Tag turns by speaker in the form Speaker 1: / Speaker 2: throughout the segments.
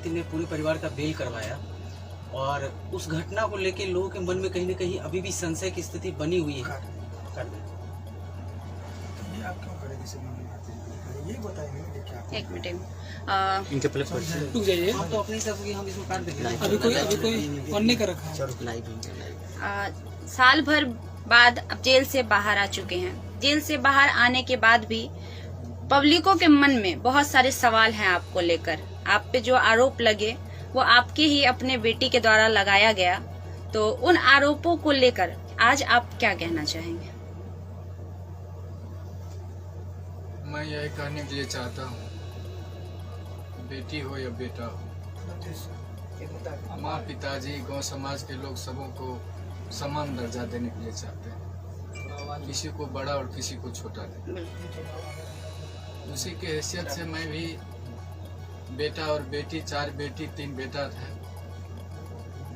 Speaker 1: व्यक्ति ने पूरे परिवार का बेल करवाया और उस घटना को लेकर लोगों के मन में कहीं न कहीं अभी भी संशय की स्थिति बनी हुई है।
Speaker 2: ये आप क्यों करे किसी ये बताइए क्या?
Speaker 3: एक मिनट
Speaker 1: इनके प्लस
Speaker 2: रुक जाइए,
Speaker 1: हम तो अपने हिसाब से हम इसको काट देंगे।
Speaker 2: अभी कोई ऑन नहीं कर रखा है।
Speaker 3: साल भर बाद अब जेल से बाहर आ चुके हैं। जेल से बाहर आने के बाद भी पब्लिकों के मन में बहुत सारे सवाल हैं आपको लेकर। आप पे जो आरोप लगे वो आपके ही अपने बेटी के द्वारा लगाया गया, तो उन आरोपों को लेकर आज आप क्या कहना चाहेंगे?
Speaker 4: मैं यही कहने के लिए चाहता हूँ, बेटी हो या बेटा हो, माँ पिताजी गांव समाज के लोग सबों को समान दर्जा देने के लिए चाहते हैं, किसी को बड़ा और किसी को छोटा दे। उसी के हैसियत से मैं भी बेटा और बेटी, 4 बेटी 3 बेटा था,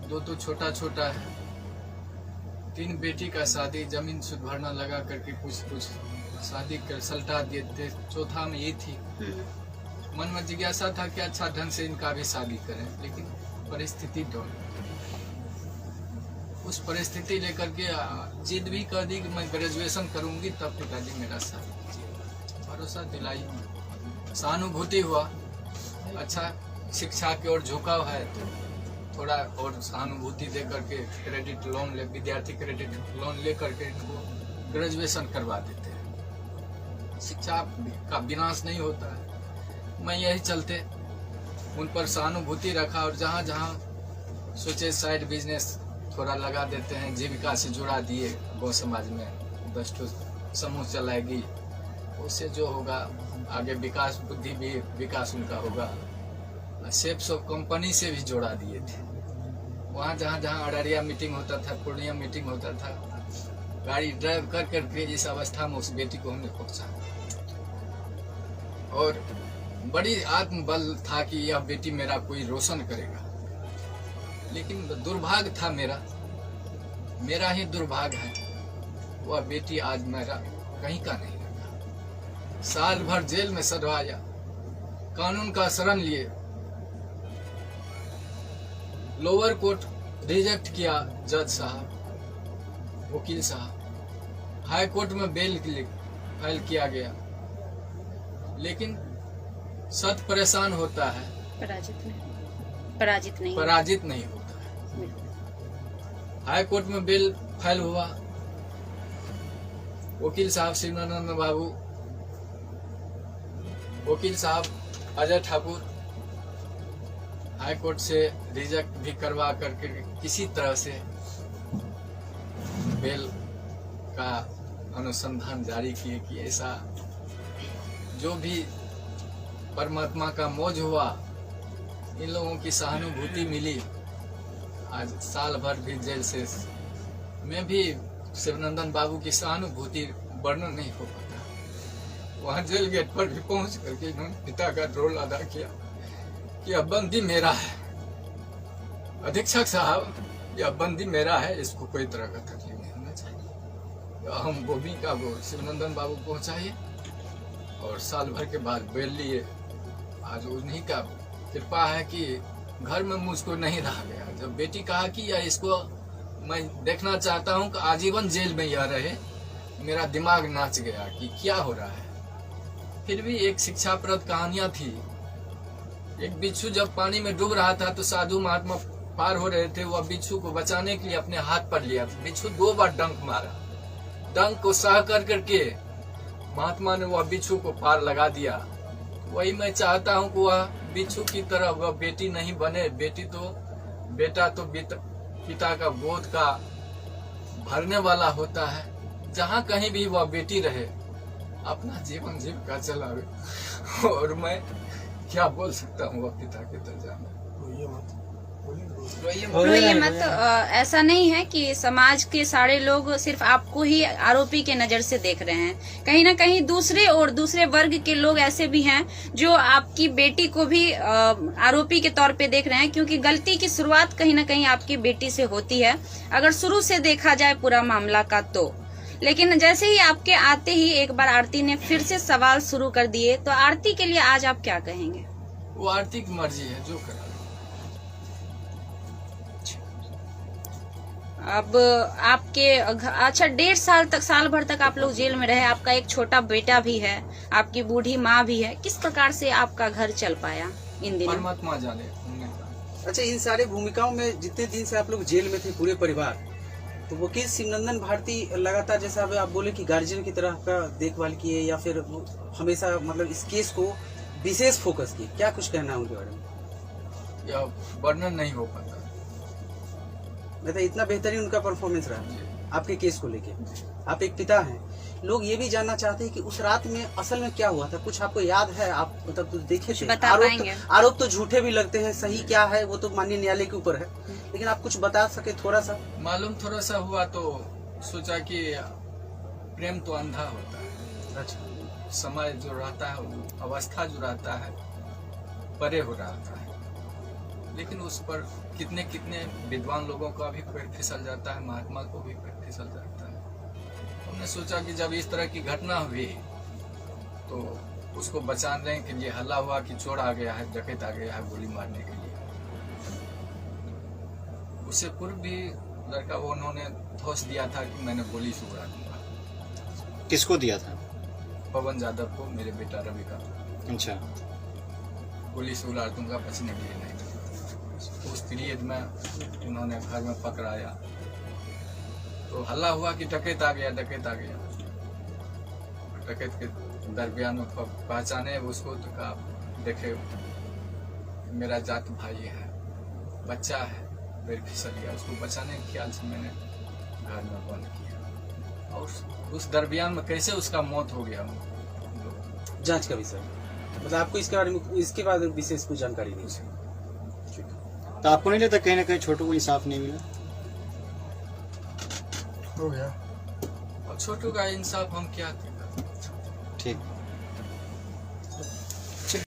Speaker 4: 2 तो छोटा छोटा है। 3 बेटी का शादी जमीन सुध भरना लगा करके कुछ शादी कर सल्टा दिए थे। चौथा में ये थी, मन में जिज्ञासा था कि अच्छा ढंग से इनका भी शादी करें, लेकिन परिस्थिति डोल, उस परिस्थिति लेकर के जिद भी कर दी कि मैं ग्रेजुएशन करूंगी तब पिताजी मेरा शादी कीजिए। भरोसा दिलाई, सहानुभूति हुआ, अच्छा शिक्षा की ओर झुकाव है तो थोड़ा और सहानुभूति दे करके क्रेडिट लोन ले, विद्यार्थी क्रेडिट लोन ले करके इनको ग्रेजुएशन करवा देते हैं। शिक्षा का विनाश नहीं होता है। मैं यही चलते उन पर सहानुभूति रखा और जहाँ जहाँ सोचे साइड बिजनेस थोड़ा लगा देते हैं, जीविका से जुड़ा दिए। गौ समाज में 10 समूह चलाएगी, उससे जो होगा आगे विकास, बुद्धि भी विकास उनका होगा। सेप्स ऑफ कंपनी से भी जोड़ा दिए थे। वहाँ जहाँ जहाँ अररिया मीटिंग होता था, पूर्णिया मीटिंग होता था, गाड़ी ड्राइव कर करके इस अवस्था में उस बेटी को हमने पहुँचा। और बड़ी आत्मबल था कि यह बेटी मेरा कोई रोशन करेगा, लेकिन दुर्भाग्य था मेरा ही दुर्भाग्य है, वह बेटी आज मेरा कहीं का नहीं रखा। साल भर जेल में सड़वाया, कानून का शरण लिए, लोअर कोर्ट रिजेक्ट किया जज साहब, वकील साहब, हाई कोर्ट में बेल फाइल किया गया, लेकिन सत परेशान होता है, पराजित नहीं होता है। हाई कोर्ट में बेल फाइल हुआ, वकील साहब शिवानंद बाबू, वकील साहब अजय ठाकुर हाई कोर्ट से रिजेक्ट भी करवा करके किसी तरह से बेल का अनुसंधान जारी किए कि ऐसा जो भी परमात्मा का मौज हुआ, इन लोगों की सहानुभूति मिली। आज साल भर भी जेल से में भी शिवनंदन बाबू की सहानुभूति वर्णन नहीं हो पाता। वहाँ जेल गेट पर भी पहुंच करके इन्होंने पिता का रोल अदा किया कि अब बंदी मेरा है, अधीक्षक साहब यह बंदी मेरा है, इसको कोई तरह का तकलीफ नहीं होना चाहिए। हम गोभी का वो शिवनंदन बाबू पहुंचाइए और साल भर के बाद बेल लिए। आज उन्हीं का कृपा है कि घर में मुझको नहीं रहा गया। जब बेटी कहा कि या इसको मैं देखना चाहता हूं कि आजीवन जेल में यह रहे, मेरा दिमाग नाच गया कि क्या हो रहा है। फिर भी एक शिक्षाप्रद कहानियां थी। एक बिच्छू जब पानी में डूब रहा था तो साधु महात्मा पार हो रहे थे, वह बिच्छू को बचाने के लिए अपने हाथ पर लिया। बिच्छू 2 बार डंक मारा, डंक को सह कर करके महात्मा ने वह बिच्छू को पार लगा दिया। वही मैं चाहता हूं कि वह बिच्छू की तरह वह बेटी नहीं बने। बेटा तो पिता का गोद का भरने वाला होता है। जहाँ कहीं भी वह बेटी रहे, अपना जीवन जीविका चलावे। और मैं क्या बोल सकता हूँ वह पिता के दर्जा में।
Speaker 3: रोइए मत। ऐसा नहीं है कि समाज के सारे लोग सिर्फ आपको ही आरोपी के नजर से देख रहे हैं। कहीं ना कहीं दूसरे वर्ग के लोग ऐसे भी हैं जो आपकी बेटी को भी आरोपी के तौर पे देख रहे हैं, क्योंकि गलती की शुरुआत कहीं ना कहीं आपकी बेटी से होती है, अगर शुरू से देखा जाए पूरा मामला का तो। लेकिन जैसे ही आपके आते ही एक बार आरती ने फिर से सवाल शुरू कर दिए, तो आरती के लिए आज आप क्या कहेंगे?
Speaker 4: वो आर्थिक मर्जी है, जो करा।
Speaker 3: अब आपके अच्छा 1.5 साल तक, साल भर तक आप लोग जेल में रहे, आपका एक छोटा बेटा भी है, आपकी बूढ़ी माँ भी है, किस प्रकार से आपका घर चल पाया इन दिनों?
Speaker 4: परमात्मा जाने।
Speaker 1: अच्छा, इन सारे भूमिकाओं में जितने दिन से आप लोग जेल में थे पूरे परिवार, तो वकील शिवनंदन भारती लगातार, जैसा आप बोले कि गार्जियन की तरह आपका देखभाल किए या फिर हमेशा मतलब इस केस को विशेष फोकस किए, क्या कुछ कहना है उनके बारे में?
Speaker 4: या वर्णन नहीं हो पाता।
Speaker 1: मतलब इतना बेहतरीन उनका परफॉर्मेंस रहा आपके केस को लेके। आप एक पिता हैं, लोग ये भी जानना चाहते हैं कि उस रात में असल में क्या हुआ था, कुछ आपको याद है? आप मतलब कुछ देखे थे?
Speaker 3: बता पाएंगे?
Speaker 1: आरोप तो झूठे भी लगते हैं, सही क्या है वो तो माननीय न्यायालय के ऊपर है, लेकिन आप कुछ बता सके थोड़ा सा?
Speaker 4: मालूम थोड़ा सा हुआ तो सोचा कि प्रेम तो अंधा होता है।
Speaker 1: अच्छा,
Speaker 4: समय जो रहता है, वो अवस्था जो रहता है, परे हो रहा है, लेकिन उस पर कितने कितने विद्वान लोगों का भी पैर फिसल जाता है, महात्मा को भी पैर फिसल जाता है। हमने सोचा कि जब इस तरह की घटना हुई तो उसको बचाने के लिए हल्ला हुआ कि चोर आ गया है, डकैत आ गया है गोली मारने के लिए। उससे पूर्व भी लड़का वो उन्होंने धोस दिया था कि मैंने गोली से उड़ा दूंगा।
Speaker 5: किसको दिया था?
Speaker 4: पवन यादव को, मेरे बेटा रवि का।
Speaker 5: अच्छा,
Speaker 4: गोली से उड़ा दूंगा, बचने के लिए नहीं। उस पीरियड में उन्होंने घर में पकड़ाया तो हल्ला हुआ कि डकैत आ गया, डकैत आ गया। डकैत के दरमियान में पहचाने उसको तो कहा, देखे मेरा जात भाई है, बच्चा है, पैर फिसल गया। उसको बचाने के ख्याल से मैंने घर में बंद किया, और उस दरमियान में कैसे उसका मौत हो गया
Speaker 1: जांच का विषय, मतलब आपको इसके बारे में इसके बाद विशेष कुछ जानकारी नहीं?
Speaker 5: तो आपको नहीं लगता कहीं ना कहीं छोटू को इंसाफ नहीं मिला?
Speaker 2: हो गया।
Speaker 4: और छोटू का इंसाफ हम क्या थे?
Speaker 5: ठीक।